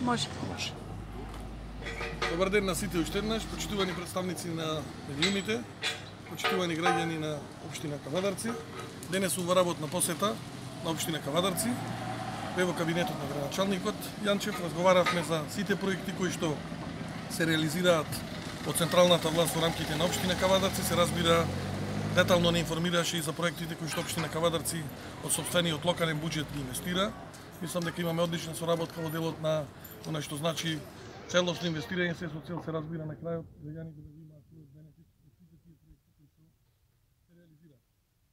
Може. Добар ден на сите уште еднаш, почитувани представници на медиумите, почитувани граѓани на општина Кавадарци. Денес сум во работна посета на општина Кавадарци. Во кабинетот на градоначалникот Јанчев разговаравме за сите проекти кои што се реализираат од централната власт во рамките на општина Кавадарци. Се разбира, детално не информираше и за проектите кои што општина Кавадарци од сопствениот локален буџет ги инвестира. Мислам дека имаме одлична соработка во делот на она што значи целосно инвестирање, се со цел се разбира на крајот граѓаните да имаат својот бенефит од сите тие проекти кои што се реализираат.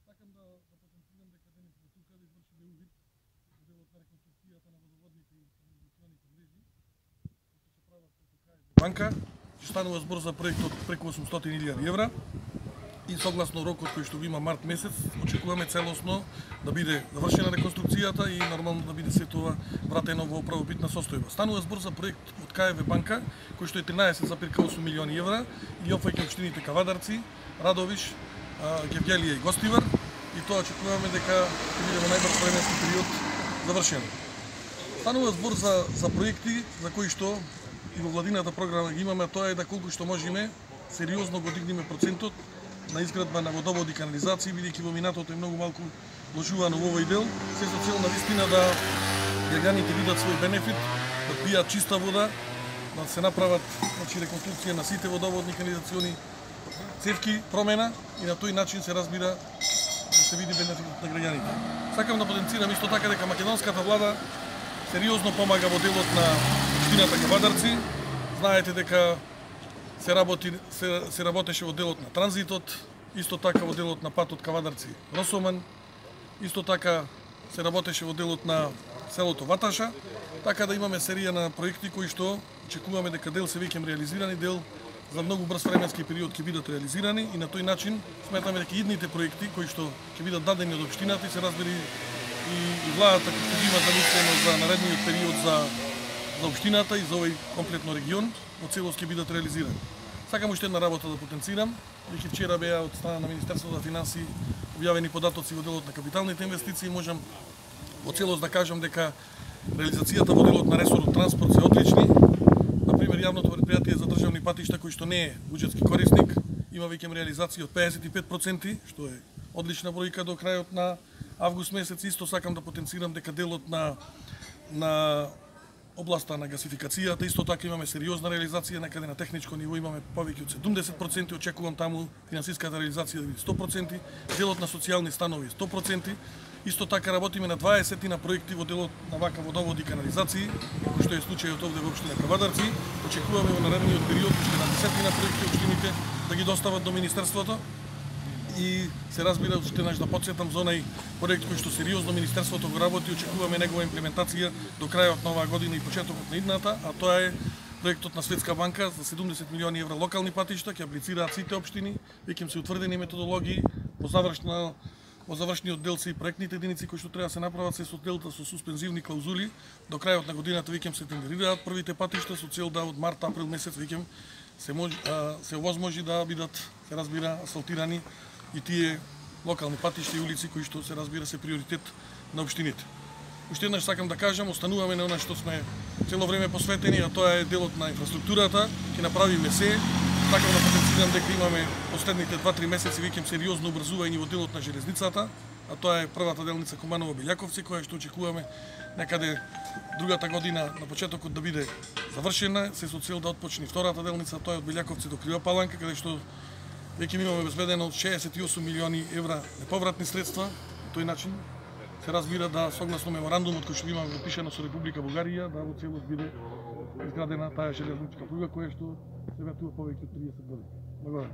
Сакам да потенцирам дека денес во тука да извршиме увид во делот на реконструкцијата на водоводните и канализационите мрежи кои што се прават преку КФ банка. Ќе станува збор за проект од преку 800.000 евра. И согласно рокот кој што го има март месец, очекуваме целосно да биде завршена реконструкцијата и нормално да биде се тоа вратено во правобитна состојба. Станува збор за проект од КФ банка кој што е 13,8 милиони евра и опфаќа општините Кавадарци, Радовиш, Гевгелија и Гостивар, и тоа очекуваме дека ќе биде во најбрз временски период завршено. Станува збор за проекти за кои што и во владината програма ги имаме, тоа е да колку што можеме сериозно го дигнеме процентот на изградба на водоводи и канализации, бидејќи во минатото е многу малку вложувано во овој дел, се со цел на вистина да граѓаните видат свој бенефит, да пијат чиста вода, да се направат реконструкција на сите водоводни канализациони цевки, промена и на тој начин се разбира да се види бенефитот на граѓаните. Сакам да потенцирам исто така дека македонската влада сериозно помага во делот на општината Кавадарци. Знаете дека се работеше во делот на транзитот, исто така во делот на патот Кавадарци-Росоман, исто така се работеше во делот на селото Ваташа, така да имаме серија на проекти кои што очекуваме дека дел се веќе реализирани, дел за многу брз временски период ќе бидат реализирани и на тој начин сметаме дека идните проекти кои што ќе бидат дадени од општината и се разбери и владата кој ќе има замислено за наредниот период за општината и за овој комплетно регион во целост ќе бидат реализирани. Сакам уште една работа да потенцирам, веќе вчера беа од страна на Министерството за финансии објавени податоци во делот на капиталните инвестиции. Можам во целост да кажам дека реализацијата во делот на ресорот транспорт се одлични. Например, јавното претпријатие за државни патишта кој што не е буџетски корисник има веќе реализација од 55%, што е одлична бројка до крајот на август месец. Исто сакам да потенцирам дека делот на областа на гасификацијата, исто така имаме сериозна реализација, некаде на техничко ниво имаме повеќе од 70%, очекувам таму финансиската реализација да биде 100%, делот на социјални станови 100%, исто така работиме на 20 на проекти во делот на вака водоводи и канализации, кој што е случајот овде во општина Кавадарци. Очекуваме во наредниот период уште на 10 на проекти општините да ги достават до Министерството. И се разбира, уште еднаш да потсетам за онај проект кој што сериозно Министерството го работи, очекуваме негова имплементација до крајот на оваа година и почетокот на идната, а тоа е проектот на Светска банка за 70 милиони евра локални патишта, ќе аплицираат сите општини, веќе се утврдени методологии, во завршниот дел се и проектните единици кои што треба да се направат, се со делта со суспензивни клаузули, до крајот на годината веќе се тендерираат првите патишта со цел да од март-април месец веќе се овозможи да бидат, се разбира, асфалтирани и тие локални патишта и улици кои што се разбира се приоритет на општините. Уште еднаш сакам да кажам, остануваме на она што сме цело време посветени, а тоа е делот на инфраструктурата. Ќе направиме се. Сакам да потенцирам дека имаме последните 2-3 месеци веќе сериозно обрзување во делот на железницата, а тоа е првата делница Куманово-Белјаковци, која што очекуваме некаде другата година на почетокот да биде завршена, се со цел да отпочне втората делница, тоа е од Белјаковци до Крива Паланка, каде што веќе имаме обезбедено 68 милиони евра неповратни средства. На тој начин се разбира да согласно меморандумот кој што имаме подпишано со Република Бугарија да во целост биде изградена таа железничка пруга која што се ветува повеќе од 30 години. Благодарам.